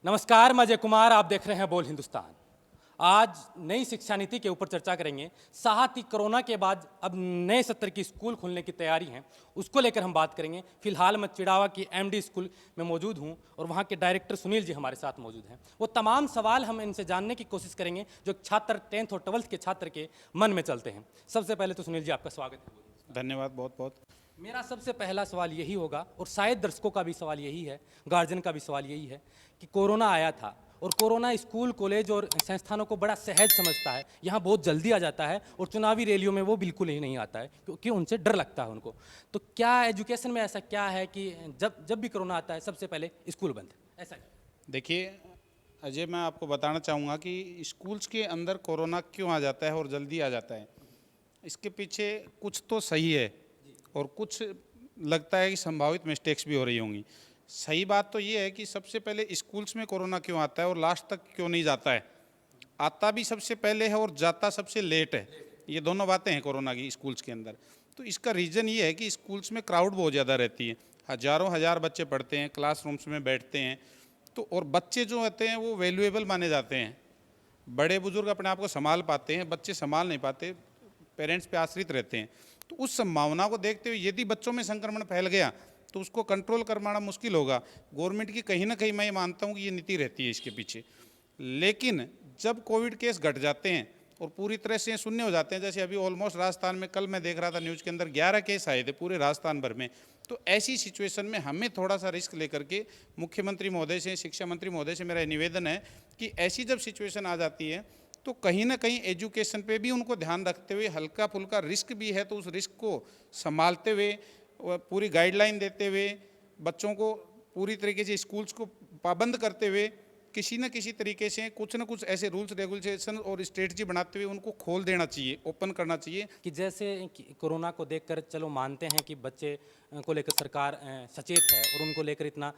नमस्कार, मैं अजय कुमार। आप देख रहे हैं बोल हिंदुस्तान। आज नई शिक्षा नीति के ऊपर चर्चा करेंगे। साथ ही कोरोना के बाद अब नए सत्र की स्कूल खुलने की तैयारी है, उसको लेकर हम बात करेंगे। फिलहाल मैं चिड़ावा की एमडी स्कूल में मौजूद हूं और वहां के डायरेक्टर सुनील जी हमारे साथ मौजूद हैं। वो तमाम सवाल हम इनसे जानने की कोशिश करेंगे जो छात्र 10th और 12th के छात्र के मन में चलते हैं। सबसे पहले तो सुनील जी, आपका स्वागत है। धन्यवाद बहुत बहुत। मेरा सबसे पहला सवाल यही होगा और शायद दर्शकों का भी सवाल यही है, गार्जियन का भी सवाल यही है कि कोरोना आया था और कोरोना स्कूल, कॉलेज और संस्थानों को बड़ा सहज समझता है। यहाँ बहुत जल्दी आ जाता है और चुनावी रैलियों में वो बिल्कुल ही नहीं आता है क्योंकि उनसे डर लगता है उनको। तो क्या एजुकेशन में ऐसा क्या है कि जब जब भी कोरोना आता है सबसे पहले स्कूल बंद, ऐसा है? देखिए अजय, मैं आपको बताना चाहूँगा कि स्कूल्स के अंदर कोरोना क्यों आ जाता है और जल्दी आ जाता है। इसके पीछे कुछ तो सही है और कुछ लगता है कि संभावित मिस्टेक्स भी हो रही होंगी। सही बात तो ये है कि सबसे पहले स्कूल्स में कोरोना क्यों आता है और लास्ट तक क्यों नहीं जाता है। आता भी सबसे पहले है और जाता सबसे लेट है। ये दोनों बातें हैं कोरोना की स्कूल्स के अंदर। तो इसका रीज़न ये है कि स्कूल्स में क्राउड बहुत ज़्यादा रहती है। हज़ारों हज़ार बच्चे पढ़ते हैं, क्लासरूम्स में बैठते हैं। तो और बच्चे जो होते हैं वो वैल्यूएबल माने जाते हैं। बड़े बुजुर्ग अपने आप को संभाल पाते हैं, बच्चे संभाल नहीं पाते, पेरेंट्स पे आश्रित रहते हैं। तो उस संभावना को देखते हुए यदि बच्चों में संक्रमण फैल गया तो उसको कंट्रोल कर पाना मुश्किल होगा। गवर्नमेंट की कहीं ना कहीं मैं ये मानता हूँ कि ये नीति रहती है इसके पीछे। लेकिन जब कोविड केस घट जाते हैं और पूरी तरह से शून्य हो जाते हैं, जैसे अभी ऑलमोस्ट राजस्थान में कल मैं देख रहा था न्यूज़ के अंदर 11 केस आए थे पूरे राजस्थान भर में। तो ऐसी सिचुएशन में हमें थोड़ा सा रिस्क लेकर के मुख्यमंत्री महोदय से, शिक्षा मंत्री महोदय से मेरा निवेदन है कि ऐसी जब सिचुएशन आ जाती है तो कहीं ना कहीं एजुकेशन पे भी उनको ध्यान रखते हुए, हल्का फुल्का रिस्क भी है तो उस रिस्क को संभालते हुए, पूरी गाइडलाइन देते हुए, बच्चों को पूरी तरीके से स्कूल्स को पाबंद करते हुए किसी न किसी तरीके से कुछ न कुछ ऐसे रूल्स रेगुलेशन और स्ट्रेटजी बनाते हुए उनको खोल देना चाहिए, ओपन करना चाहिए। कि जैसे कोरोना को देखकर चलो मानते हैं कि बच्चे को लेकर सरकार सचेत है और उनको लेकर इतना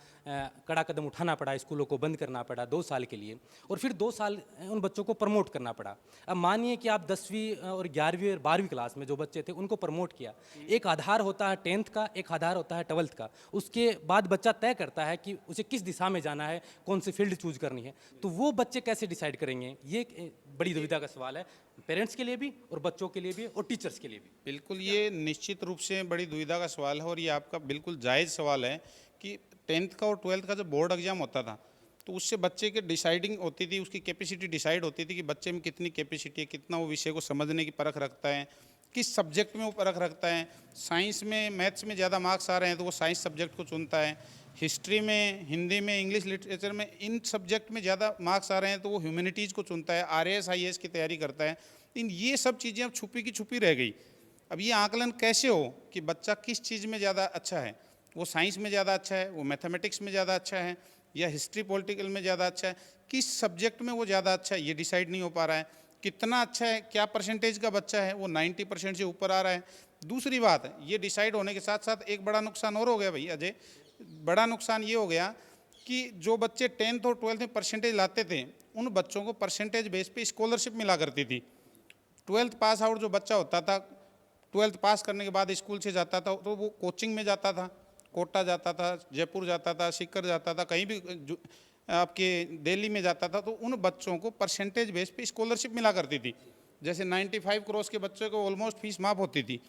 कड़ा कदम उठाना पड़ा, स्कूलों को बंद करना पड़ा 2 साल के लिए और फिर 2 साल उन बच्चों को प्रमोट करना पड़ा। अब मानिए कि आप 10वीं और 11वीं और 12वीं क्लास में जो बच्चे थे उनको प्रमोट किया। एक आधार होता है 10th का, एक आधार होता है 12th का। उसके बाद बच्चा तय करता है कि उसे किस दिशा में जाना है, कौन सी फील्ड चूज करनी है। तो वो बच्चे कैसे डिसाइड करेंगे, ये एक बड़ी दुविधा का सवाल है, पेरेंट्स के लिए भी और बच्चों के लिए भी और टीचर्स के लिए भी। बिल्कुल, ये निश्चित रूप से बड़ी दुविधा का सवाल है और ये आपका बिल्कुल जायज़ सवाल है कि 10th का और 12th का जब बोर्ड एग्जाम होता था तो उससे बच्चे के डिसाइडिंग होती थी, उसकी कैपेसिटी डिसाइड होती थी कि बच्चे में कितनी कैपेसिटी है, कितना वो विषय को समझने की परख रखता है, किस सब्जेक्ट में वो परख रखता है। साइंस में, मैथ्स में ज़्यादा मार्क्स आ रहे हैं तो वो साइंस सब्जेक्ट को चुनता है। हिस्ट्री में, हिंदी में, इंग्लिश लिटरेचर में, इन सब्जेक्ट में ज़्यादा मार्क्स आ रहे हैं तो वो ह्यूमैनिटीज़ को चुनता है, आरएएस आईएएस की तैयारी करता है। इन ये सब चीज़ें अब छुपी की छुपी रह गई। अब ये आकलन कैसे हो कि बच्चा किस चीज़ में ज़्यादा अच्छा है, वो साइंस में ज़्यादा अच्छा है, वो मैथमेटिक्स में ज़्यादा अच्छा है, या हिस्ट्री पॉलिटिकल में ज़्यादा अच्छा है, किस सब्जेक्ट में वो ज़्यादा अच्छा है ये डिसाइड नहीं हो पा रहा है। कितना अच्छा है, क्या परसेंटेज का बच्चा है, वो 90% से ऊपर आ रहा है। दूसरी बात, ये डिसाइड होने के साथ साथ एक बड़ा नुकसान और हो गया भाई अजय। बड़ा नुकसान ये हो गया कि जो बच्चे 10th और 12th में परसेंटेज लाते थे उन बच्चों को परसेंटेज बेस पे स्कॉलरशिप मिला करती थी। 12th पास आउट जो बच्चा होता था, 12th पास करने के बाद स्कूल से जाता था तो वो कोचिंग में जाता था, कोटा जाता था, जयपुर जाता था, सीकर जाता था, कहीं भी आपके दिल्ली में जाता था, तो उन बच्चों को परसेंटेज बेस पे स्कॉलरशिप मिला करती थी। जैसे 95 क्रॉस के बच्चों को ऑलमोस्ट फीस माफ होती थी।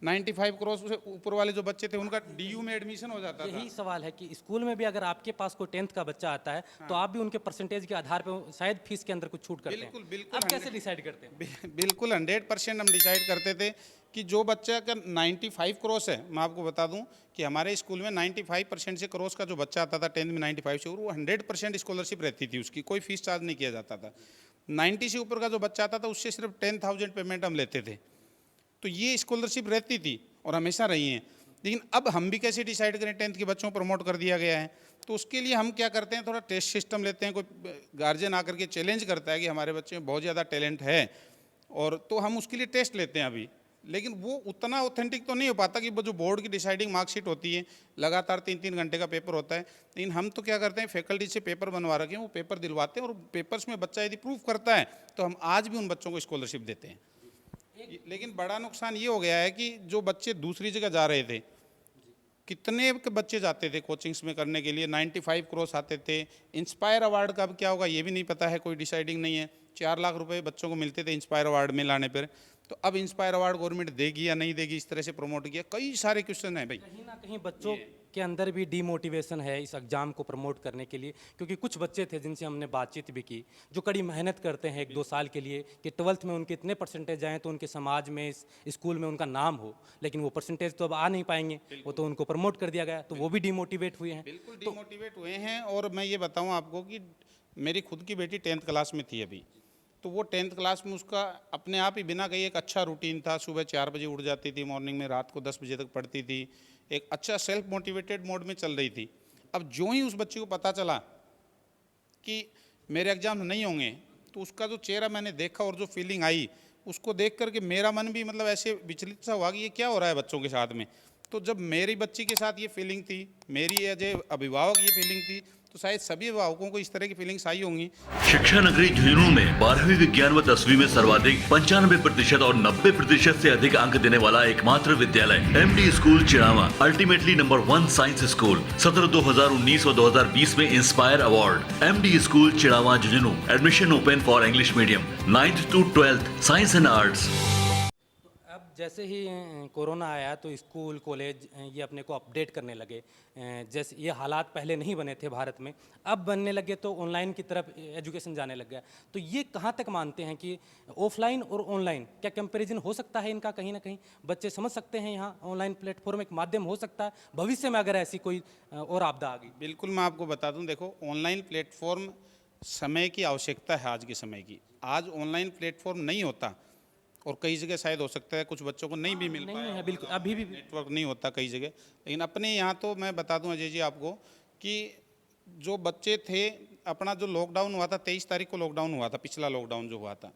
95 क्रॉस से ऊपर वाले जो बच्चे थे उनका डीयू में एडमिशन हो जाता था। यही सवाल है कि स्कूल में भी अगर आपके पास कोई 10th का बच्चा आता है तो आप भी उनके परसेंटेज के आधार पर शायद फीस के अंदर कुछ छूट करते हैं। बिल्कुल बिल्कुल आप कैसे डिसाइड करते हैं? बिल्कुल 100% हम डिसाइड करते थे कि जो बच्चा का 95 क्रॉस है, मैं आपको बता दूं कि हमारे स्कूल में 95% से क्रॉस का जो बच्चा आता था 10th में 95 से, और वो 100% स्कॉलरशिप रहती थी, उसकी कोई फीस चार्ज नहीं किया जाता था। 90 से ऊपर का जो बच्चा आता था उससे सिर्फ 10,000 पेमेंट हम लेते थे। तो ये स्कॉलरशिप रहती थी और हमेशा रही हैं। लेकिन अब हम भी कैसे डिसाइड करें, 10th के बच्चों को प्रमोट कर दिया गया है तो उसके लिए हम क्या करते हैं, थोड़ा टेस्ट सिस्टम लेते हैं। कोई गार्जियन आकर के चैलेंज करता है कि हमारे बच्चे में बहुत ज़्यादा टैलेंट है, और तो हम उसके लिए टेस्ट लेते हैं अभी। लेकिन वो उतना ऑथेंटिक तो नहीं हो पाता कि वो जो बोर्ड की डिसाइडिंग मार्कशीट होती है, लगातार 3-3 घंटे का पेपर होता है। लेकिन हम तो क्या करते हैं, फैकल्टी से पेपर बनवा रखे हैं, वो पेपर दिलवाते हैं और पेपर्स में बच्चा यदि प्रूफ करता है तो हम आज भी उन बच्चों को स्कॉलरशिप देते हैं। लेकिन बड़ा नुकसान ये हो गया है कि जो बच्चे दूसरी जगह जा रहे थे कितने के बच्चे जाते थे कोचिंग्स में करने के लिए, 95 क्रॉस आते थे। इंस्पायर अवार्ड का अब क्या होगा ये भी नहीं पता है, कोई डिसाइडिंग नहीं है। 4 लाख रुपए बच्चों को मिलते थे इंस्पायर अवार्ड में लाने पर, तो अब इंस्पायर अवार्ड गवर्नमेंट देगी या नहीं देगी, इस तरह से प्रमोट किया। कई सारे क्वेश्चन हैं भाई। कहीं ना कहीं बच्चों के अंदर भी डीमोटिवेशन है इस एग्ज़ाम को प्रमोट करने के लिए, क्योंकि कुछ बच्चे थे जिनसे हमने बातचीत भी की जो कड़ी मेहनत करते हैं 1-2 साल के लिए कि 12th में उनके इतने परसेंटेज आएँ तो उनके समाज में, इस स्कूल में उनका नाम हो, लेकिन वो परसेंटेज तो अब आ नहीं पाएंगे, वो तो उनको प्रमोट कर दिया गया, तो वो भी डीमोटिवेट हुए हैं। बिल्कुल डिमोटिवेट हुए हैं। और मैं ये बताऊं आपको कि मेरी खुद की बेटी 10th क्लास में थी अभी, तो वो 10th क्लास में उसका अपने आप ही बिना कहीं एक अच्छा रूटीन था। सुबह 4 बजे उठ जाती थी मॉर्निंग में, रात को 10 बजे तक पढ़ती थी, एक अच्छा सेल्फ मोटिवेटेड मोड में चल रही थी। अब जो ही उस बच्चे को पता चला कि मेरे एग्जाम नहीं होंगे, तो उसका जो चेहरा मैंने देखा और जो फीलिंग आई, उसको देख करके मेरा मन भी मतलब ऐसे विचलित सा हुआ कि ये क्या हो रहा है बच्चों के साथ में। तो जब मेरी बच्ची के साथ ये फीलिंग थी, मेरी एज ए अभिभावक ये फीलिंग थी, तो शायद सभी अभिभावकों को इस तरह की फीलिंग्स आई होंगी। शिक्षा नगरी झुंझुनू में 12वीं विज्ञान व 10वीं में सर्वाधिक 95% और 90% से अधिक अंक देने वाला एकमात्र विद्यालय MD school Chirawa, ultimately number 1 science school. सत्र 2019 व 2020 में inspire award. MD school Chirawa Jhunjhunu. Admission open for English medium 9th to 12th science and arts. अब जैसे ही कोरोना आया तो स्कूल कॉलेज ये अपने को अपडेट करने लगे। जैसे ये हालात पहले नहीं बने थे भारत में, अब बनने लगे तो ऑनलाइन की तरफ एजुकेशन जाने लग गया। तो ये कहाँ तक मानते हैं कि ऑफलाइन और ऑनलाइन क्या कंपैरिजन हो सकता है इनका? कहीं ना कहीं बच्चे समझ सकते हैं यहाँ ऑनलाइन प्लेटफॉर्म एक माध्यम हो सकता है भविष्य में अगर ऐसी कोई और आपदा आ गई? बिल्कुल, मैं आपको बता दूं, देखो ऑनलाइन प्लेटफॉर्म समय की आवश्यकता है आज के समय की। आज ऑनलाइन प्लेटफॉर्म नहीं होता, और कई जगह शायद हो सकता है कुछ बच्चों को नहीं भी मिल नहीं पाया, है बिल्कुल, अभी भी नेटवर्क नहीं होता कई जगह। लेकिन अपने यहाँ तो मैं बता दूं अजय जी आपको कि जो बच्चे थे, अपना जो लॉकडाउन हुआ था 23 तारीख को लॉकडाउन हुआ था, पिछला लॉकडाउन जो हुआ था,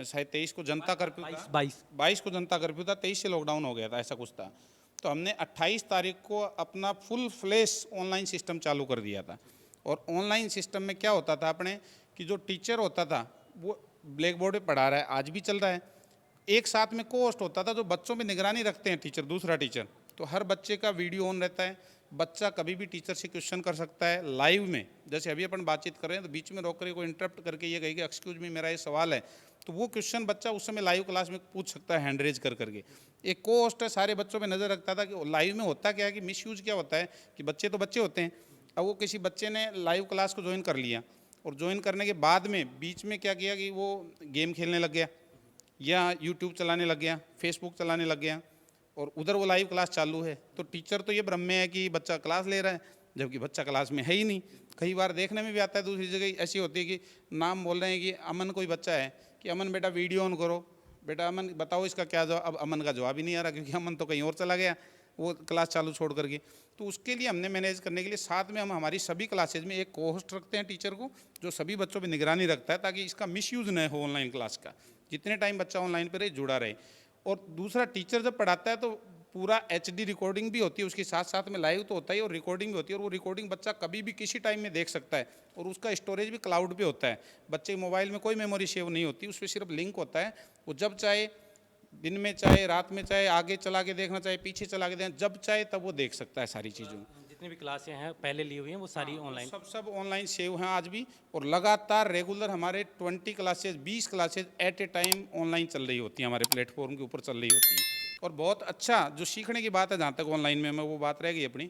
शायद 23 को जनता कर्फ्यू था, 22 को जनता कर्फ्यू था, 23 से लॉकडाउन हो गया था, ऐसा कुछ था। तो हमने 28 तारीख को अपना फुल फ्लैश ऑनलाइन सिस्टम चालू कर दिया था। और ऑनलाइन सिस्टम में क्या होता था अपने कि जो टीचर होता था वो ब्लैक बोर्ड पे पढ़ा रहा है, आज भी चल रहा है। एक साथ में को होस्ट होता था, जो बच्चों पे निगरानी रखते हैं टीचर, दूसरा टीचर, तो हर बच्चे का वीडियो ऑन रहता है। बच्चा कभी भी टीचर से क्वेश्चन कर सकता है लाइव में। जैसे अभी अपन बातचीत कर रहे हैं तो बीच में रोक कर कोई इंटरप्ट करके ये कहेगा एक्सक्यूज मी मेरा ये सवाल है, तो वो क्वेश्चन बच्चा उस समय लाइव क्लास में पूछ सकता है हैंड रेज कर करके। एक को होस्ट है, सारे बच्चों पे नज़र रखता था कि लाइव में होता क्या है कि मिसयूज क्या होता है कि बच्चे तो बच्चे होते हैं। अब वो किसी बच्चे ने लाइव क्लास को ज्वाइन कर लिया, और ज्वाइन करने के बाद में बीच में क्या किया कि वो गेम खेलने लग गया, या यूट्यूब चलाने लग गया, फेसबुक चलाने लग गया, और उधर वो लाइव क्लास चालू है। तो टीचर तो ये भ्रम में है कि बच्चा क्लास ले रहा है, जबकि बच्चा क्लास में है ही नहीं। कई बार देखने में भी आता है, दूसरी जगह ऐसी होती है कि नाम बोल रहे हैं कि अमन कोई बच्चा है, कि अमन बेटा वीडियो ऑन करो, बेटा अमन बताओ इसका क्या जवाब। अब अमन का जवाब ही नहीं आ रहा, क्योंकि अमन तो कहीं और चला गया वो क्लास चालू छोड़ करके। तो उसके लिए हमने मैनेज करने के लिए साथ में हम हमारी सभी क्लासेज में एक को होस्ट रखते हैं टीचर को, जो सभी बच्चों पर निगरानी रखता है, ताकि इसका मिसयूज़ न हो ऑनलाइन क्लास का, जितने टाइम बच्चा ऑनलाइन पर रहे जुड़ा रहे। और दूसरा, टीचर जब पढ़ाता है तो पूरा HD रिकॉर्डिंग भी होती है, उसके साथ साथ में लाइव तो होता ही और रिकॉर्डिंग भी होती है, और वो रिकॉर्डिंग बच्चा कभी भी किसी टाइम में देख सकता है। और उसका स्टोरेज भी क्लाउड पे होता है, बच्चे के मोबाइल में कोई मेमोरी सेव नहीं होती, उस पर सिर्फ लिंक होता है। वो जब चाहे दिन में, चाहे रात में, चाहे आगे चला के देखना, चाहे पीछे चला के देखना, जब चाहे तब वो देख सकता है सारी चीज़ों। जितनी भी क्लासें हैं पहले ली हुई हैं वो सारी ऑनलाइन, सब ऑनलाइन सेव हैं आज भी। और लगातार रेगुलर हमारे 20 classes at a time online चल रही होती हैं, हमारे प्लेटफॉर्म के ऊपर चल रही होती हैं। और बहुत अच्छा जो सीखने की बात है, जहाँ तक ऑनलाइन में मैं वो बात रह गई अपनी,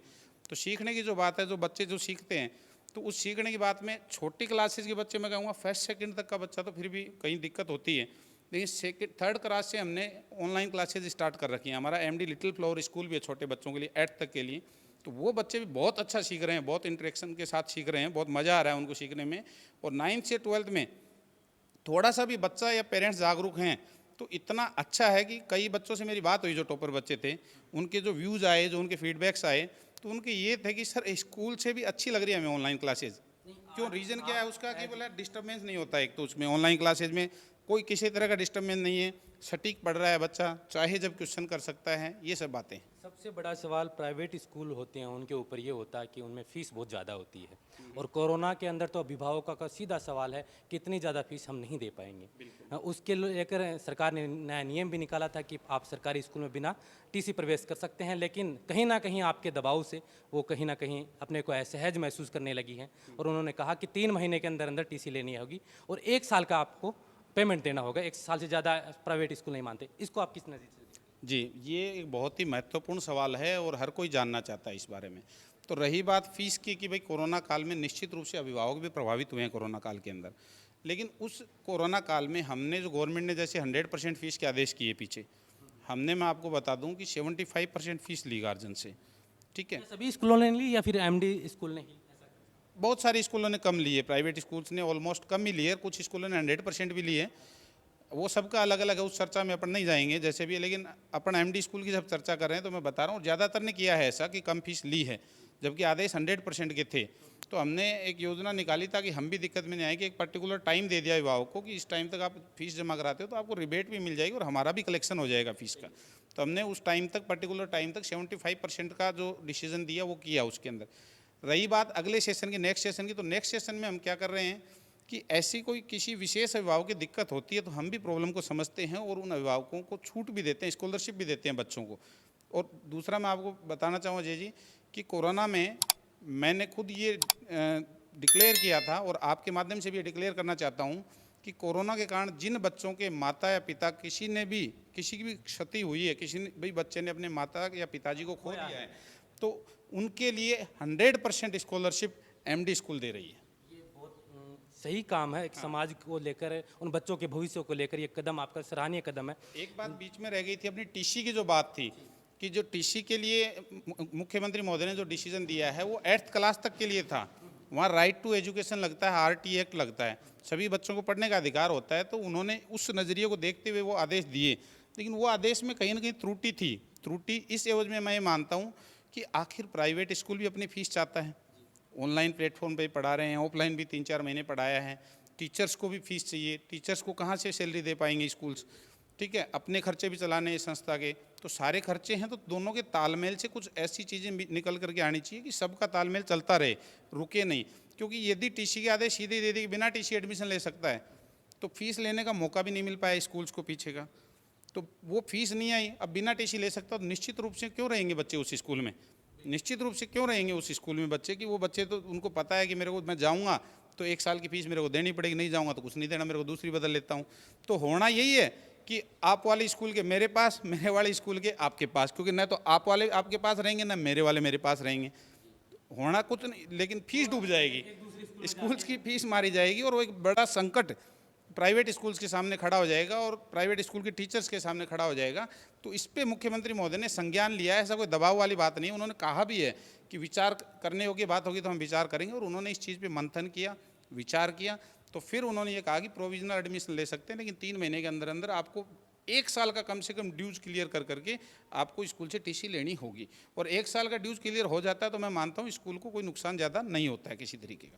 तो सीखने की जो बात है, जो बच्चे जो सीखते हैं, तो उस सीखने की बात में छोटी क्लासेज के बच्चे, मैं कहूँगा फर्स्ट सेकंड तक का बच्चा तो फिर भी कहीं दिक्कत होती है, लेकिन सेकंड थर्ड क्लास से हमने ऑनलाइन क्लासेज स्टार्ट कर रखी हैं। हमारा MD लिटिल फ्लावर स्कूल भी है छोटे बच्चों के लिए, 8th तक के लिए। तो वो बच्चे भी बहुत अच्छा सीख रहे हैं, बहुत इंटरेक्शन के साथ सीख रहे हैं, बहुत मज़ा आ रहा है उनको सीखने में। और 9th से 12th में थोड़ा सा भी बच्चा या पेरेंट्स जागरूक हैं तो इतना अच्छा है कि कई बच्चों से मेरी बात हुई जो टॉपर बच्चे थे, उनके जो व्यूज़ आए, जो उनके फीडबैक्स आए, तो उनके ये थे कि सर स्कूल से भी अच्छी लग रही है हमें ऑनलाइन क्लासेज। क्यों, रीज़न क्या है उसका कि बोला डिस्टर्बेंस नहीं होता। एक तो उसमें ऑनलाइन क्लासेज में कोई किसी तरह का डिस्टर्बेंस नहीं है, सटीक पढ़ रहा है बच्चा, चाहे जब क्वेश्चन कर सकता है, ये सब बातें। सबसे सबसे बड़ा सवाल प्राइवेट स्कूल होते हैं उनके ऊपर ये होता है कि उनमें फ़ीस बहुत ज़्यादा होती है, और कोरोना के अंदर तो अभिभावकों का सीधा सवाल है कि इतनी ज़्यादा फीस हम नहीं दे पाएंगे। उसके लेकर सरकार ने नया नियम भी निकाला था कि आप सरकारी स्कूल में बिना टीसी प्रवेश कर सकते हैं, लेकिन कहीं ना कहीं आपके दबाव से वो कहीं ना कहीं अपने को असहज महसूस करने लगी हैं, और उन्होंने कहा कि 3 महीने के अंदर अंदर टीसी लेनी होगी और 1 साल का आपको पेमेंट देना होगा। 1 साल से ज़्यादा प्राइवेट स्कूल नहीं मानते। इसको आप किस नज़र से? जी, ये एक बहुत ही महत्वपूर्ण सवाल है और हर कोई जानना चाहता है इस बारे में। तो रही बात फीस की कि भाई कोरोना काल में निश्चित रूप से अभिभावक भी प्रभावित हुए हैं कोरोना काल के अंदर, लेकिन उस कोरोना काल में हमने जो गवर्नमेंट ने जैसे 100% फीस के आदेश किए पीछे, हमने मैं आपको बता दूं कि 75% फीस ली गार्जियन से, ठीक है। सभी स्कूलों ने ली या फिर एमडी स्कूल ने ही? बहुत सारे स्कूलों ने कम लिए, प्राइवेट स्कूल्स ने ऑलमोस्ट कम ही लिए, कुछ स्कूलों ने 100% भी लिए। वो सबका अलग अलग है, उस चर्चा में अपन नहीं जाएंगे जैसे भी, लेकिन अपन एमडी स्कूल की जब चर्चा कर रहे हैं तो मैं बता रहा हूँ ज़्यादातर ने किया है ऐसा कि कम फीस ली है, जबकि आदेश 100% के थे। तो हमने एक योजना निकाली ताकि हम भी दिक्कत में नहीं आए कि एक पर्टिकुलर टाइम दे दिया अभिभावक को कि इस टाइम तक आप फीस जमा कराते हो तो आपको रिबेट भी मिल जाएगी और हमारा भी कलेक्शन हो जाएगा फीस का। तो हमने उस टाइम तक, पर्टिकुलर टाइम तक 75% का जो डिसीजन दिया वो किया उसके अंदर। रही बात अगले सेशन की, नेक्स्ट सेशन की, तो नेक्स्ट सेशन में हम क्या कर रहे हैं कि ऐसी कोई किसी विशेष अभिभावक की दिक्कत होती है तो हम भी प्रॉब्लम को समझते हैं और उन अभिभावकों को छूट भी देते हैं, स्कॉलरशिप भी देते हैं बच्चों को। और दूसरा मैं आपको बताना चाहूँगा अजय जी कि कोरोना में मैंने खुद ये डिक्लेयर किया था और आपके माध्यम से भी डिक्लेयर करना चाहता हूँ कि कोरोना के कारण जिन बच्चों के माता या पिता किसी की भी क्षति हुई है, किसी ने भी बच्चे ने अपने माता या पिताजी को खो दिया है, तो उनके लिए 100% स्कॉलरशिप एमडी स्कूल दे रही है। सही काम है, एक समाज को लेकर, उन बच्चों के भविष्य को लेकर ये कदम आपका सराहनीय कदम है। एक बात बीच में रह गई थी, अपनी टीसी की जो बात थी कि जो टीसी के लिए मुख्यमंत्री महोदय ने जो डिसीजन दिया है वो 8th क्लास तक के लिए था। वहाँ राइट टू एजुकेशन लगता है, आरटी एक्ट लगता है, सभी बच्चों को पढ़ने का अधिकार होता है। तो उन्होंने उस नज़रिए को देखते हुए वो आदेश दिए, लेकिन वो आदेश में कहीं ना कहीं त्रुटि थी। त्रुटि इस एवज में मैं ये मानता हूँ कि आखिर प्राइवेट स्कूल भी अपनी फीस चाहता है, ऑनलाइन प्लेटफॉर्म पे पढ़ा रहे हैं, ऑफलाइन भी 3-4 महीने पढ़ाया है, टीचर्स को भी फीस चाहिए, टीचर्स को कहाँ से सैलरी दे पाएंगे स्कूल्स, ठीक है, अपने खर्चे भी चलाने हैं संस्था के, तो सारे खर्चे हैं। तो दोनों के तालमेल से कुछ ऐसी चीज़ें निकल करके आनी चाहिए कि सबका तालमेल चलता रहे, रुके नहीं। क्योंकि यदि टीसी के आदेश सीधे दे दी कि बिना टीसी एडमिशन ले सकता है, तो फीस लेने का मौका भी नहीं मिल पाया स्कूल्स को पीछे का, तो वो फीस नहीं आई, अब बिना टीसी ले सकता, तो निश्चित रूप से क्यों रहेंगे बच्चे उस स्कूल में, निश्चित रूप से क्यों रहेंगे उस स्कूल में बच्चे कि वो बच्चे तो उनको पता है कि मेरे को, मैं जाऊंगा तो 1 साल की फीस मेरे को देनी पड़ेगी, नहीं जाऊंगा तो कुछ नहीं देना, मेरे को दूसरी बदल लेता हूँ। तो होना यही है कि आप वाले स्कूल के मेरे पास, मेरे वाले स्कूल के आपके पास, क्योंकि न तो आप वाले आपके पास रहेंगे ना मेरे वाले मेरे पास रहेंगे, होना कुछ नहीं, लेकिन फीस डूब जाएगी, स्कूल्स की फीस मारी जाएगी और वो एक बड़ा संकट प्राइवेट स्कूल्स के सामने खड़ा हो जाएगा और प्राइवेट स्कूल के टीचर्स के सामने खड़ा हो जाएगा। तो इस पे मुख्यमंत्री महोदय ने संज्ञान लिया है, ऐसा कोई दबाव वाली बात नहीं है। उन्होंने कहा भी है कि विचार करने योग्य बात होगी तो हम विचार करेंगे, और उन्होंने इस चीज़ पे मंथन किया, विचार किया, तो फिर उन्होंने ये कहा कि प्रोविजनल एडमिशन ले सकते हैं, लेकिन 3 महीने के अंदर अंदर आपको 1 साल का कम से कम ड्यूज क्लियर कर करके आपको स्कूल से टीसी लेनी होगी। और 1 साल का ड्यूज क्लियर हो जाता है तो मैं मानता हूँ स्कूल को कोई नुकसान ज़्यादा नहीं होता है किसी तरीके का।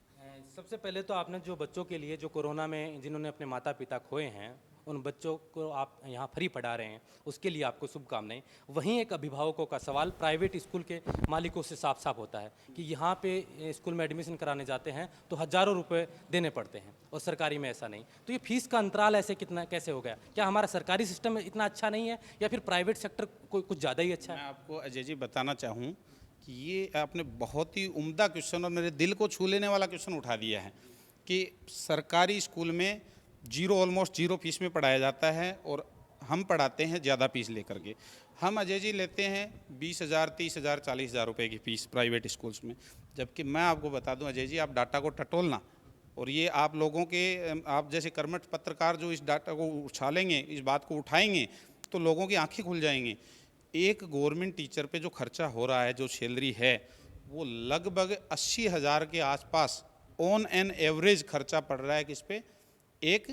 सबसे पहले तो आपने जो बच्चों के लिए जो कोरोना में जिन्होंने अपने माता पिता खोए हैं, उन बच्चों को आप यहाँ फ्री पढ़ा रहे हैं, उसके लिए आपको शुभकामनाएं। वहीं एक अभिभावकों का सवाल प्राइवेट स्कूल के मालिकों से साफ साफ होता है कि यहाँ पे स्कूल में एडमिशन कराने जाते हैं तो हज़ारों रुपए देने पड़ते हैं और सरकारी में ऐसा नहीं। तो ये फीस का अंतराल ऐसे कितना कैसे हो गया? क्या हमारा सरकारी सिस्टम इतना अच्छा नहीं है या फिर प्राइवेट सेक्टर कुछ ज़्यादा ही अच्छा है? मैं आपको अजय जी बताना चाहूँ कि ये आपने बहुत ही उम्दा क्वेश्चन और मेरे दिल को छू लेने वाला क्वेश्चन उठा दिया है कि सरकारी स्कूल में ऑलमोस्ट जीरो फीस में पढ़ाया जाता है और हम पढ़ाते हैं ज़्यादा फीस लेकर के। हम अजय जी लेते हैं 20,000, 30,000, 40,000 रुपये की फ़ीस प्राइवेट स्कूल्स में, जबकि मैं आपको बता दूं अजय जी, आप डाटा को टटोलना और ये आप लोगों के, आप जैसे कर्मठ पत्रकार जो इस डाटा को उछालेंगे, इस बात को उठाएंगे तो लोगों की आंखें खुल जाएंगी। एक गवर्नमेंट टीचर पे जो खर्चा हो रहा है, जो सैलरी है, वो लगभग 80,000 के आसपास ऑन एन एवरेज खर्चा पड़ रहा है किस पे, एक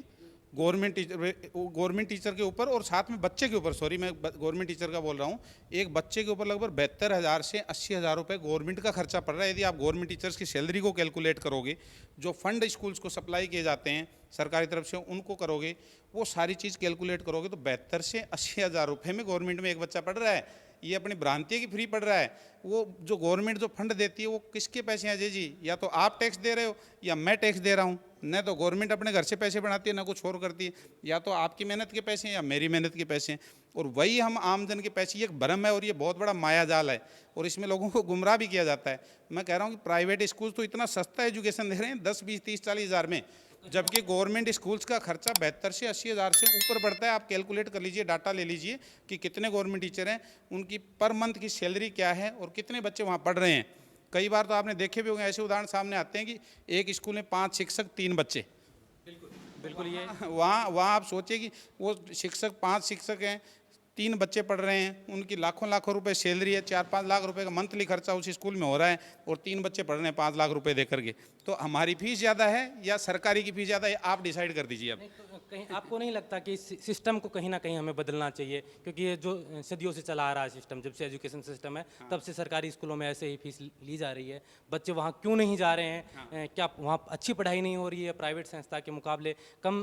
गवर्नमेंट टीचर के ऊपर और साथ में बच्चे के ऊपर, सॉरी मैं गवर्नमेंट टीचर का बोल रहा हूँ, एक बच्चे के ऊपर लगभग 72,000 से 80,000 रुपये गवर्नमेंट का खर्चा पड़ रहा है। यदि आप गवर्नमेंट टीचर्स की सैलरी को कैलकुलेट करोगे, जो फंड स्कूल्स को सप्लाई किए जाते हैं सरकारी तरफ से उनको करोगे, वो सारी चीज़ कैलकुलेट करोगे तो 72 से 80,000 रुपये में गवर्नमेंट में एक बच्चा पढ़ रहा है। ये अपनी भ्रांति है कि फ्री पढ़ रहा है। वो जो गवर्नमेंट जो फंड देती है वो किसके पैसे हैं अजय जी? या तो आप टैक्स दे रहे हो या मैं टैक्स दे रहा हूँ। न तो गवर्नमेंट अपने घर से पैसे बनाती है, ना कुछ और करती है। या तो आपकी मेहनत के पैसे हैं या मेरी मेहनत के पैसे हैं, और वही हम आमजन के पैसे। ये एक भ्रम है और ये बहुत बड़ा माया जाल है, और इसमें लोगों को गुमराह भी किया जाता है। मैं कह रहा हूँ कि प्राइवेट स्कूल तो इतना सस्ता एजुकेशन दे रहे हैं 10, 20, 30, 40 हज़ार में, जबकि गवर्नमेंट स्कूल्स का खर्चा 72 से 80 हज़ार से ऊपर पड़ता है। आप कैलकुलेट कर लीजिए, डाटा ले लीजिए कि कितने गवर्नमेंट टीचर हैं, उनकी पर मंथ की सैलरी क्या है और कितने बच्चे वहाँ पढ़ रहे हैं। कई बार तो आपने देखे भी होंगे, ऐसे उदाहरण सामने आते हैं कि एक स्कूल में 5 शिक्षक 3 बच्चे। बिल्कुल ये वहाँ आप सोचिए कि वो शिक्षक 5 शिक्षक हैं, 3 बच्चे पढ़ रहे हैं, उनकी लाखों लाखों रुपए सैलरी है, 4-5 लाख रुपए का मंथली खर्चा उस स्कूल में हो रहा है, और 3 बच्चे पढ़ रहे हैं 5 लाख रुपए दे करके। तो हमारी फीस ज़्यादा है या सरकारी की फीस ज़्यादा है, आप डिसाइड कर दीजिए अब। तो कहीं आपको नहीं लगता कि इस सिस्टम को कहीं ना कहीं हमें बदलना चाहिए? क्योंकि ये जो सदियों से चला आ रहा है सिस्टम, जब से एजुकेशन सिस्टम है तब से सरकारी स्कूलों में ऐसे ही फीस ली जा रही है। बच्चे वहाँ क्यों नहीं जा रहे हैं? क्या वहाँ अच्छी पढ़ाई नहीं हो रही है? प्राइवेट संस्था के मुकाबले कम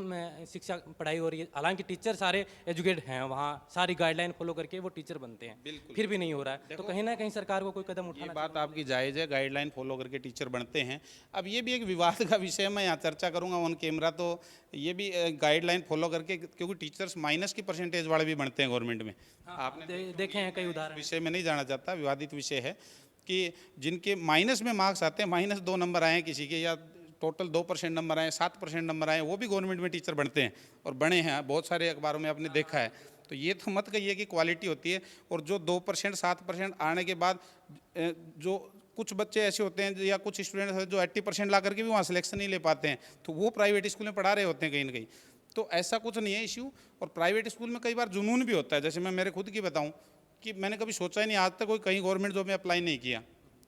शिक्षा पढ़ाई हो रही है? हालांकि टीचर सारे एजुकेट हैं, वहाँ सारी गाइडलाइन फॉलो करके वो टीचर बनते हैं, फिर भी नहीं हो रहा है। तो कहीं ना कहीं सरकार को कोई कदम ये उठाना बात आपकी जायज़ है, गाइडलाइन फॉलो करके टीचर बनते हैं। अब ये भी एक विवाद का विषय, मैं यहाँ चर्चा करूँगा ऑन कैमरा। तो ये भी गाइडलाइन फॉलो करके, क्योंकि टीचर्स माइनस की परसेंटेज वाले भी बनते हैं गवर्नमेंट में। आपने देखे हैं कई उदाहरण। विषय में नहीं जाना चाहता, विवादित विषय है कि जिनके माइनस में मार्क्स आते हैं, -2 नंबर आए हैं किसी के, या टोटल 2% नंबर आए, 7% नंबर आए, वो भी गवर्नमेंट में टीचर बनते हैं और बने हैं। बहुत सारे अखबारों में आपने देखा है। तो ये तो मत कहिए कि क्वालिटी होती है। और जो 2%, 7% आने के बाद जो कुछ बच्चे ऐसे होते हैं या कुछ स्टूडेंट्स हैं जो 80% ला करके भी वहाँ सिलेक्शन नहीं ले पाते हैं, तो वो प्राइवेट स्कूल में पढ़ा रहे होते हैं कहीं ना कहीं। तो ऐसा कुछ नहीं है इश्यू। और प्राइवेट स्कूल में कई बार जुनून भी होता है। जैसे मैं मेरे खुद की बताऊं कि मैंने कभी सोचा ही नहीं आज तक कोई कहीं गवर्नमेंट जॉब में अप्लाई नहीं किया।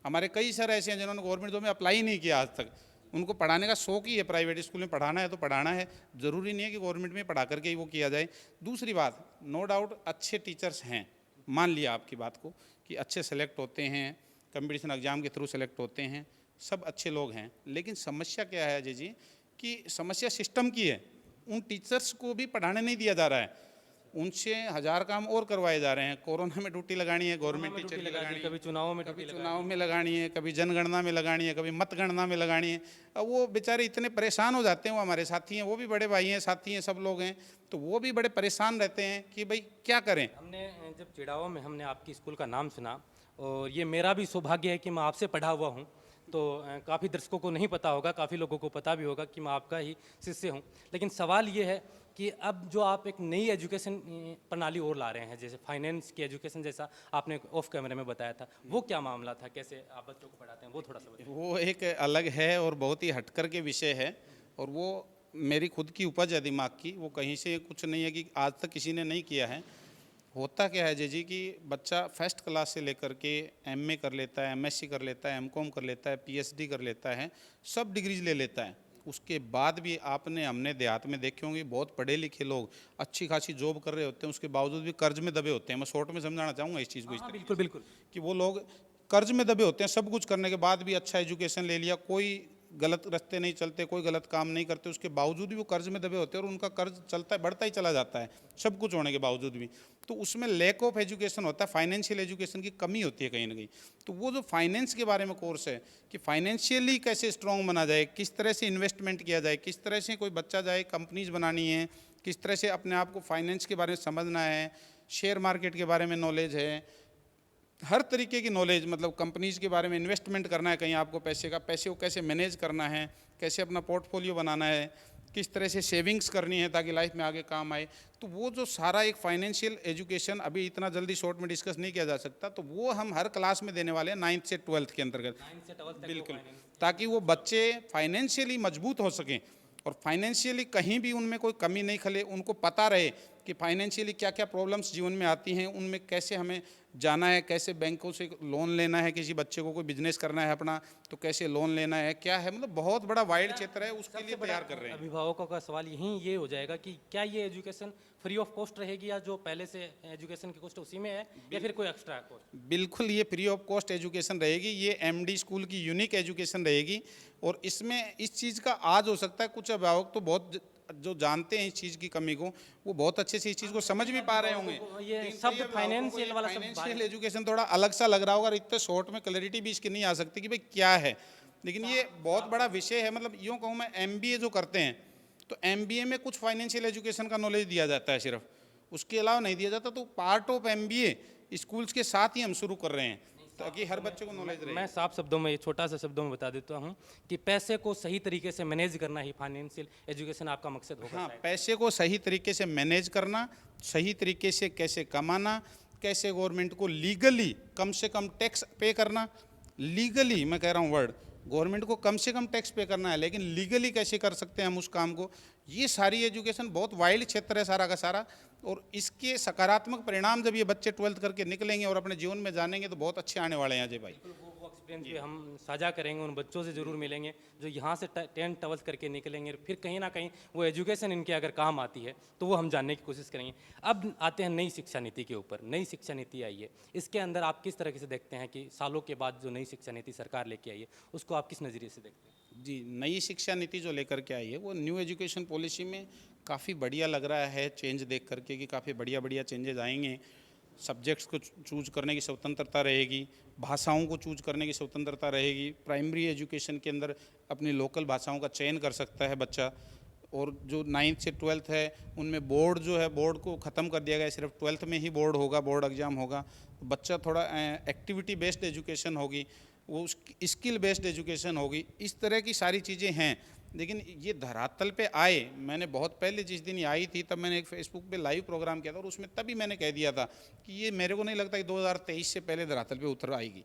हमारे कई सर ऐसे हैं जिन्होंने गवर्नमेंट जॉब में अप्लाई नहीं किया आज तक। उनको पढ़ाने का शौक ही है, प्राइवेट स्कूल में पढ़ाना है तो पढ़ाना है, ज़रूरी नहीं है कि गवर्नमेंट में पढ़ा करके ही वो किया जाए। दूसरी बात, नो डाउट अच्छे टीचर्स हैं, मान लिया आपकी बात को कि अच्छे सेलेक्ट होते हैं, कंपटीशन एग्जाम के थ्रू सेलेक्ट होते हैं, सब अच्छे लोग हैं। लेकिन समस्या क्या है अजय जी, कि समस्या सिस्टम की है। उन टीचर्स को भी पढ़ाने नहीं दिया जा रहा है, उनसे 1000 काम और करवाए जा रहे हैं। कोरोना में ड्यूटी लगानी है, गवर्नमेंट टीचर की लगानी है, कभी चुनावों में कभी चुनाव में लगानी है, कभी जनगणना में लगानी है, कभी मतगणना में लगानी है। अब वो बेचारे इतने परेशान हो जाते हैं। वो हमारे साथी हैं, वो भी बड़े भाई हैं, साथी हैं, सब लोग हैं, तो वो भी बड़े परेशान रहते हैं कि भाई क्या करें। हमने जब चिड़ावा में हमने आपकी स्कूल का नाम सुना, और ये मेरा भी सौभाग्य है कि मैं आपसे पढ़ा हुआ हूँ, तो काफ़ी दर्शकों को नहीं पता होगा, काफ़ी लोगों को पता भी होगा कि मैं आपका ही शिष्य हूँ। लेकिन सवाल ये है कि अब जो आप एक नई एजुकेशन प्रणाली और ला रहे हैं, जैसे फाइनेंस की एजुकेशन, जैसा आपने ऑफ कैमरे में बताया था, वो क्या मामला था? कैसे आप बच्चों को पढ़ाते हैं, वो थोड़ा सा बताइए। वो एक अलग है और बहुत ही हटकर के विषय है, और वो मेरी खुद की उपज है दिमाग की। वो कहीं से कुछ नहीं है कि आज तक किसी ने नहीं किया है। होता क्या है जय जी कि बच्चा फर्स्ट क्लास से लेकर के एमए कर लेता है, एमएससी कर लेता है, एमकॉम कर लेता है, पीएचडी कर लेता है, सब डिग्रीज ले लेता है। उसके बाद भी हमने देहात में देखे होंगे, बहुत पढ़े लिखे लोग अच्छी खासी जॉब कर रहे होते हैं, उसके बावजूद भी कर्ज में दबे होते हैं। मैं शॉर्ट में समझाना चाहूँगा इस चीज़ को। हाँ, बिल्कुल बिल्कुल। कि वो लोग कर्ज में दबे होते हैं, सब कुछ करने के बाद भी अच्छा एजुकेशन ले लिया, कोई गलत रास्ते नहीं चलते, कोई गलत काम नहीं करते, उसके बावजूद भी वो कर्ज में दबे होते हैं और उनका कर्ज चलता है, बढ़ता ही चला जाता है, सब कुछ होने के बावजूद भी। तो उसमें लैक ऑफ एजुकेशन होता है, फाइनेंशियल एजुकेशन की कमी होती है कहीं ना कहीं। तो वो जो फाइनेंस के बारे में कोर्स है कि फाइनेंशियली कैसे स्ट्रॉन्ग बना जाए, किस तरह से इन्वेस्टमेंट किया जाए, किस तरह से कोई बच्चा जाए कंपनीज बनानी है, किस तरह से अपने आप को फाइनेंस के बारे में समझना है, शेयर मार्केट के बारे में नॉलेज है, हर तरीके की नॉलेज, मतलब कंपनीज के बारे में, इन्वेस्टमेंट करना है कहीं आपको पैसे को कैसे मैनेज करना है, कैसे अपना पोर्टफोलियो बनाना है, किस तरह से सेविंग्स करनी है ताकि लाइफ में आगे काम आए। तो वो जो सारा एक फाइनेंशियल एजुकेशन अभी इतना जल्दी शॉर्ट में डिस्कस नहीं किया जा सकता, तो वो हम हर क्लास में देने वाले हैं 9th से 12th के अंतर्गत, 9 से 12 तक बिल्कुल, ताकि वो बच्चे फाइनेंशियली मजबूत हो सकें और फाइनेंशियली कहीं भी उनमें कोई कमी नहीं खले। उनको पता रहे कि फाइनेंशियली क्या क्या प्रॉब्लम्स जीवन में आती हैं, उनमें कैसे हमें जाना है, कैसे बैंकों से लोन लेना है, किसी बच्चे को कोई बिजनेस करना है अपना तो कैसे लोन लेना है, क्या है, मतलब बहुत बड़ा वाइड क्षेत्र है, उसके लिए तैयार कर रहे हैं। अभिभावकों का सवाल यही ये हो जाएगा कि क्या ये एजुकेशन फ्री ऑफ कॉस्ट रहेगी, या जो पहले से एजुकेशन की कॉस्ट उसी में है, या फिर कोई एक्स्ट्रा कॉस्ट? बिल्कुल ये फ्री ऑफ कॉस्ट एजुकेशन रहेगी, ये एमडी स्कूल की यूनिक एजुकेशन रहेगी। और इसमें इस चीज़ का आज हो सकता है कुछ अभिभावक तो बहुत जो जानते हैं इस चीज़ की कमी को, वो बहुत अच्छे से इस चीज़ को समझ भी पा रहे होंगे। ये शब्द फाइनेंशियल वाला शब्द फाइनेंशियल एजुकेशन थोड़ा अलग सा लग रहा होगा और इतने शॉर्ट में क्लैरिटी भी इसकी नहीं आ सकती कि भाई क्या है, लेकिन ये बहुत बड़ा विषय है। मतलब यूँ कहूँ मैं, MBA जो करते हैं तो MBA में कुछ फाइनेंशियल एजुकेशन का नॉलेज दिया जाता है सिर्फ, उसके अलावा नहीं दिया जाता। तो पार्ट ऑफ MBA स्कूल्स के साथ ही हम शुरू कर रहे हैं ताकि हर बच्चे को नॉलेज रहे। मैं साफ शब्दों में, छोटा सा शब्दों में बता देता हूँ कि पैसे को सही तरीके से मैनेज करना ही फाइनेंशियल एजुकेशन आपका मकसद होगा। हाँ, पैसे को सही तरीके से मैनेज करना, सही तरीके से कैसे कमाना, कैसे गवर्नमेंट को लीगली कम से कम टैक्स पे करना। लीगली मैं कह रहा हूँ वर्ड, गवर्नमेंट को कम से कम टैक्स पे करना है, लेकिन लीगली कैसे कर सकते हैं हम उस काम को। ये सारी एजुकेशन बहुत वाइड क्षेत्र है सारा का सारा, और इसके सकारात्मक परिणाम जब ये बच्चे 12th करके निकलेंगे और अपने जीवन में जानेंगे तो बहुत अच्छे आने वाले हैं अजय भाई। वो एक्सपीरियंस भी हम साझा करेंगे, उन बच्चों से ज़रूर मिलेंगे जो यहाँ से 10th 12th करके निकलेंगे, फिर कहीं ना कहीं वो एजुकेशन इनके अगर काम आती है तो वो हम जानने की कोशिश करेंगे। अब आते हैं नई शिक्षा नीति के ऊपर। नई शिक्षा नीति आई है, इसके अंदर आप किस तरह से देखते हैं कि सालों के बाद जो नई शिक्षा नीति सरकार लेके आई है उसको आप किस नज़रिए से देखते हैं? जी, नई शिक्षा नीति जो लेकर के आई है वो न्यू एजुकेशन पॉलिसी में काफ़ी बढ़िया लग रहा है चेंज देख करके, कि काफ़ी बढ़िया बढ़िया चेंजेस आएंगे। सब्जेक्ट्स को चूज करने की स्वतंत्रता रहेगी, भाषाओं को चूज करने की स्वतंत्रता रहेगी। प्राइमरी एजुकेशन के अंदर अपनी लोकल भाषाओं का चयन कर सकता है बच्चा। और जो 9th से 12th है उनमें बोर्ड जो है, बोर्ड को ख़त्म कर दिया गया है, सिर्फ 12th में ही बोर्ड होगा, बोर्ड एग्ज़ाम होगा। तो बच्चा थोड़ा एक्टिविटी बेस्ड एजुकेशन होगी, वो स्किल बेस्ड एजुकेशन होगी। इस तरह की सारी चीज़ें हैं, लेकिन ये धरातल पे आए। मैंने बहुत पहले जिस दिन ये आई थी तब मैंने एक फेसबुक पे लाइव प्रोग्राम किया था और उसमें तभी मैंने कह दिया था कि ये मेरे को नहीं लगता कि 2023 से पहले धरातल पे उतर आएगी।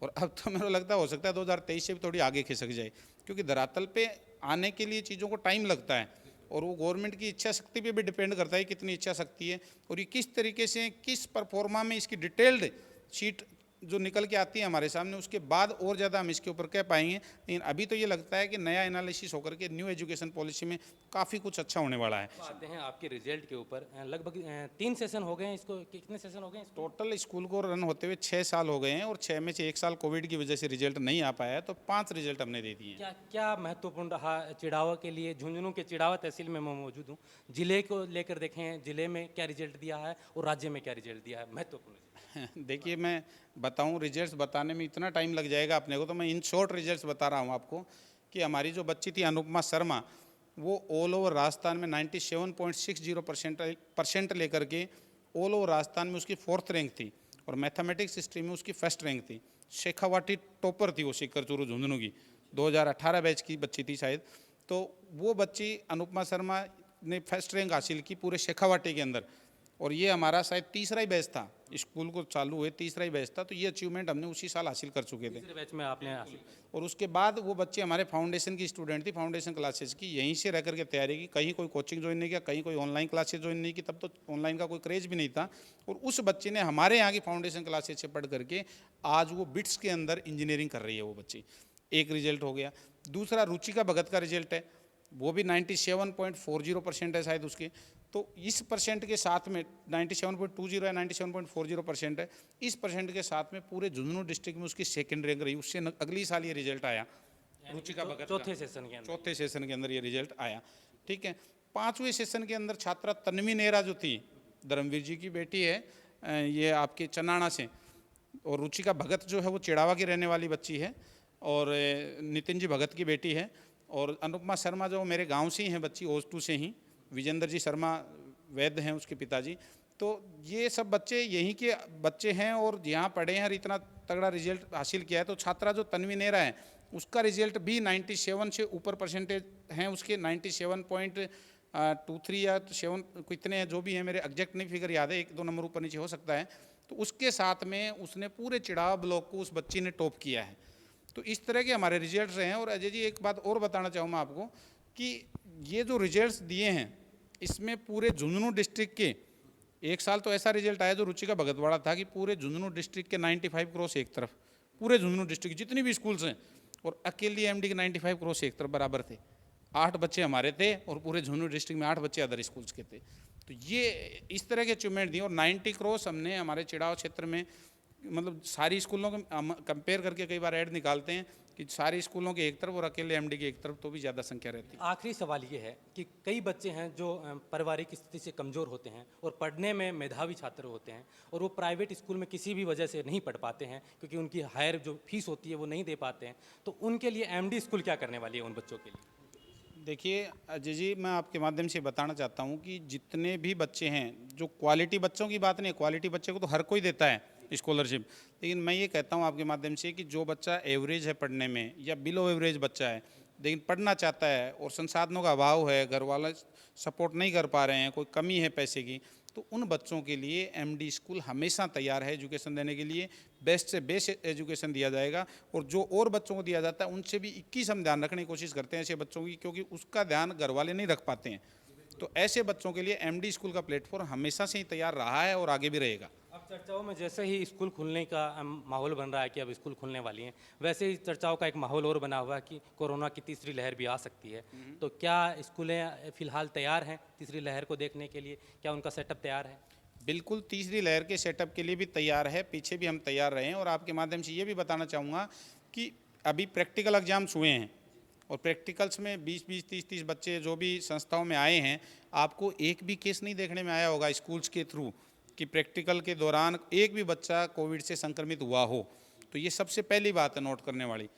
और अब तो मेरे को लगता हो सकता है 2023 से भी थोड़ी आगे खिसक जाए, क्योंकि धरातल पे आने के लिए चीज़ों को टाइम लगता है और वो गवर्नमेंट की इच्छा शक्ति पे भी डिपेंड करता है कितनी इच्छा शक्ति है और ये किस तरीके से, किस परफॉर्मा में इसकी डिटेल्ड शीट जो निकल के आती है हमारे सामने, उसके बाद और ज़्यादा हम इसके ऊपर कह पाएंगे। लेकिन अभी तो ये लगता है कि नया एनालिसिस होकर के न्यू एजुकेशन पॉलिसी में काफ़ी कुछ अच्छा होने वाला है। आते हैं आपके रिजल्ट के ऊपर। लगभग 3 सेशन हो गए हैं इसको, कितने सेशन हो गए हैं? टोटल स्कूल को रन होते हुए 6 साल हो गए हैं और 6 में से 1 साल कोविड की वजह से रिजल्ट नहीं आ पाया है, तो 5 रिजल्ट हमने दे दिए हैं। क्या क्या महत्वपूर्ण रहा चिड़ावा के लिए? झुंझुनू के चिड़ावा तहसील में मैं मौजूद हूँ। जिले को लेकर देखें, जिले में क्या रिजल्ट दिया है और राज्य में क्या रिजल्ट दिया है महत्वपूर्ण? देखिए, मैं बताऊं, रिजल्ट्स बताने में इतना टाइम लग जाएगा अपने को, तो मैं इन शॉर्ट रिजल्ट्स बता रहा हूं आपको कि हमारी जो बच्ची थी अनुपमा शर्मा, वो ऑल ओवर राजस्थान में 97.60% लेकर के ऑल ओवर राजस्थान में उसकी 4th रैंक थी और मैथमेटिक्स स्ट्रीम में उसकी 1st रैंक थी। शेखावाटी टॉपर थी वो, शिखर चूरू झुंझुनू की, 2018 बैच की बच्ची थी शायद। तो वो बच्ची अनुपमा शर्मा ने 1st रैंक हासिल की पूरे शेखावाटी के अंदर, और ये हमारा शायद तीसरा ही बैच था, स्कूल को चालू हुए तीसरा ही बैच था। तो ये अचीवमेंट हमने उसी साल हासिल कर चुके थे। तीसरे बैच में आपने हासिल? और उसके बाद वो बच्चे हमारे फाउंडेशन की स्टूडेंट थी, फाउंडेशन क्लासेस की, यहीं से रह करके तैयारी की। कहीं कोई कोचिंग ज्वाइन नहीं किया, कहीं कोई ऑनलाइन क्लासेस ज्वाइन नहीं की, तब तो ऑनलाइन का कोई क्रेज भी नहीं था। और उस बच्चे ने हमारे यहाँ की फाउंडेशन क्लासेस से पढ़ करके आज वो बिट्स के अंदर इंजीनियरिंग कर रही है वो बच्ची। एक रिजल्ट हो गया। दूसरा रुचिका भगत का रिजल्ट है, वो भी 97.40% है शायद उसके। तो इस परसेंट के साथ में 97.20 है, 97.40% है, इस परसेंट के साथ में पूरे झुंझुनू डिस्ट्रिक्ट में उसकी 2nd रैंक रही। उससे अगली साल ये रिजल्ट आया रुचिका भगत, चौथे सेशन के अंदर। चौथे सेशन के अंदर ये रिजल्ट आया। ठीक है। 5वें सेशन के अंदर छात्रा तन्वी नेहरा जो थी, धर्मवीर जी की बेटी है, ये आपके चनाना से, और रुचिका भगत जो है वो चिड़ावा की रहने वाली बच्ची है और नितिन जी भगत की बेटी है। और अनुपमा शर्मा जो मेरे गांव से ही हैं बच्ची, ओज2 से ही, विजेंद्र जी शर्मा वैद्य हैं उसके पिताजी। तो ये सब बच्चे यहीं के बच्चे हैं और यहाँ पढ़े हैं और इतना तगड़ा रिजल्ट हासिल किया है। तो छात्रा जो तन्वी नेहरा है उसका रिजल्ट भी 97 से ऊपर परसेंटेज हैं उसके, 97.23 या 7 कितने हैं जो भी हैं, मेरे एग्जैक्ट नहीं फिगर याद है, 1-2 नंबर ऊपर नीचे हो सकता है। तो उसके साथ में उसने पूरे चिड़ावा ब्लॉक को उस बच्ची ने टॉप किया है। तो इस तरह के हमारे रिजल्ट्स रहे हैं। और अजय जी एक बात और बताना चाहूँगा आपको कि ये जो रिजल्ट्स दिए हैं इसमें पूरे झुंझुनू डिस्ट्रिक्ट के, एक साल तो ऐसा रिजल्ट आया जो रुचिका भगत वाला था कि पूरे झुंझुनू डिस्ट्रिक्ट के 95 क्रॉस एक तरफ, पूरे झुंझुनू डिस्ट्रिक्ट जितनी भी स्कूल्स हैं, और अकेली एमडी के 95 क्रॉस एक तरफ बराबर थे। 8 बच्चे हमारे थे और पूरे झुंझुनू डिस्ट्रिक्ट में 8 बच्चे अदर स्कूल्स के थे। तो ये इस तरह के अचीवमेंट दिए। और 90 क्रॉस हमने हमारे चिड़ाव क्षेत्र में, मतलब सारी स्कूलों को कंपेयर करके कई बार ऐड निकालते हैं कि सारे स्कूलों के एक तरफ और अकेले एमडी की एक तरफ तो भी ज़्यादा संख्या रहती है। आखिरी सवाल ये है कि कई बच्चे हैं जो पारिवारिक स्थिति से कमज़ोर होते हैं और पढ़ने में मेधावी छात्र होते हैं और वो प्राइवेट स्कूल में किसी भी वजह से नहीं पढ़ पाते हैं क्योंकि उनकी हायर जो फीस होती है वो नहीं दे पाते हैं, तो उनके लिए एमडी स्कूल क्या करने वाली है उन बच्चों के लिए? देखिए अजय जी, मैं आपके माध्यम से बताना चाहता हूँ कि जितने भी बच्चे हैं, जो क्वालिटी बच्चों की बात नहीं, क्वालिटी बच्चे को तो हर कोई देता है स्कॉलरशिप, लेकिन मैं ये कहता हूँ आपके माध्यम से कि जो बच्चा एवरेज है पढ़ने में या बिलो एवरेज बच्चा है लेकिन पढ़ना चाहता है और संसाधनों का अभाव है, घर वाले सपोर्ट नहीं कर पा रहे हैं, कोई कमी है पैसे की, तो उन बच्चों के लिए एमडी स्कूल हमेशा तैयार है एजुकेशन देने के लिए। बेस्ट से बेस्ट एजुकेशन दिया जाएगा और जो और बच्चों को दिया जाता है उनसे भी 21 हम ध्यान रखने की कोशिश करते हैं ऐसे बच्चों की, क्योंकि उसका ध्यान घर वाले नहीं रख पाते हैं। तो ऐसे बच्चों के लिए एमडी स्कूल का प्लेटफॉर्म हमेशा से ही तैयार रहा है और आगे भी रहेगा। अब चर्चाओं में जैसे ही स्कूल खुलने का माहौल बन रहा है कि अब स्कूल खुलने वाली हैं, वैसे ही चर्चाओं का एक माहौल और बना हुआ है कि कोरोना की तीसरी लहर भी आ सकती है। तो क्या स्कूलें फिलहाल तैयार हैं तीसरी लहर को देखने के लिए? क्या उनका सेटअप तैयार है? बिल्कुल, तीसरी लहर के सेटअप के लिए भी तैयार है, पीछे भी हम तैयार रहे हैं। और आपके माध्यम से ये भी बताना चाहूँगा कि अभी प्रैक्टिकल एग्जाम्स हुए हैं और प्रैक्टिकल्स में 20-20, 30-30 बच्चे जो भी संस्थाओं में आए हैं, आपको एक भी केस नहीं देखने में आया होगा स्कूल्स के थ्रू कि प्रैक्टिकल के दौरान एक भी बच्चा कोविड से संक्रमित हुआ हो। तो ये सबसे पहली बात है नोट करने वाली।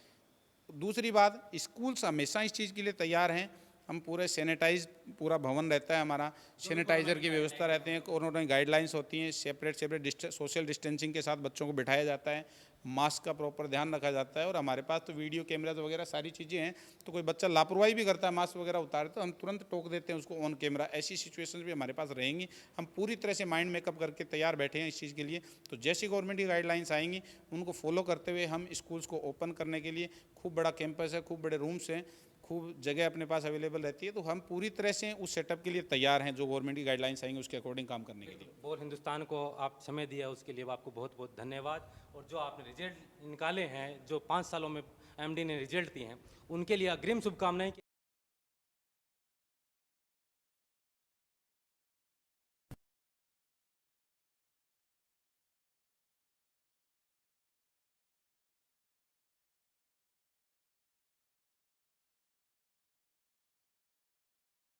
दूसरी बात, स्कूल्स हमेशा इस चीज़ के लिए तैयार हैं। हम पूरे सैनिटाइज पूरा भवन रहता है हमारा, सैनिटाइज़र की व्यवस्था रहते हैं, कोरोना गाइडलाइंस होती हैं, सेपरेट सोशल डिस्टेंसिंग के साथ बच्चों को बिठाया जाता है, मास्क का प्रॉपर ध्यान रखा जाता है और हमारे पास तो वीडियो कैमराज वगैरह सारी चीज़ें हैं। तो कोई बच्चा लापरवाही भी करता है, मास्क वगैरह उतारे तो हम तुरंत टोक देते हैं उसको ऑन कैमरा। ऐसी सिचुएशंस भी हमारे पास रहेंगी। हम पूरी तरह से माइंड मेकअप करके तैयार बैठे हैं इस चीज़ के लिए। तो जैसी गवर्नमेंट की गाइडलाइंस आएंगी उनको फॉलो करते हुए हम स्कूल्स को ओपन करने के लिए, खूब बड़ा कैंपस है, खूब बड़े रूम्स हैं, खूब जगह अपने पास अवेलेबल रहती है, तो हम पूरी तरह से उस सेटअप के लिए तैयार हैं जो गवर्नमेंट की गाइडलाइंस आएंगी उसके अकॉर्डिंग काम करने के लिए। बोल हिंदुस्तान को आप समय दिया उसके लिए आपको बहुत बहुत धन्यवाद। और जो आपने रिजल्ट निकाले हैं, जो 5 सालों में एमडी ने रिजल्ट दिए हैं, उनके लिए अग्रिम शुभकामनाएं।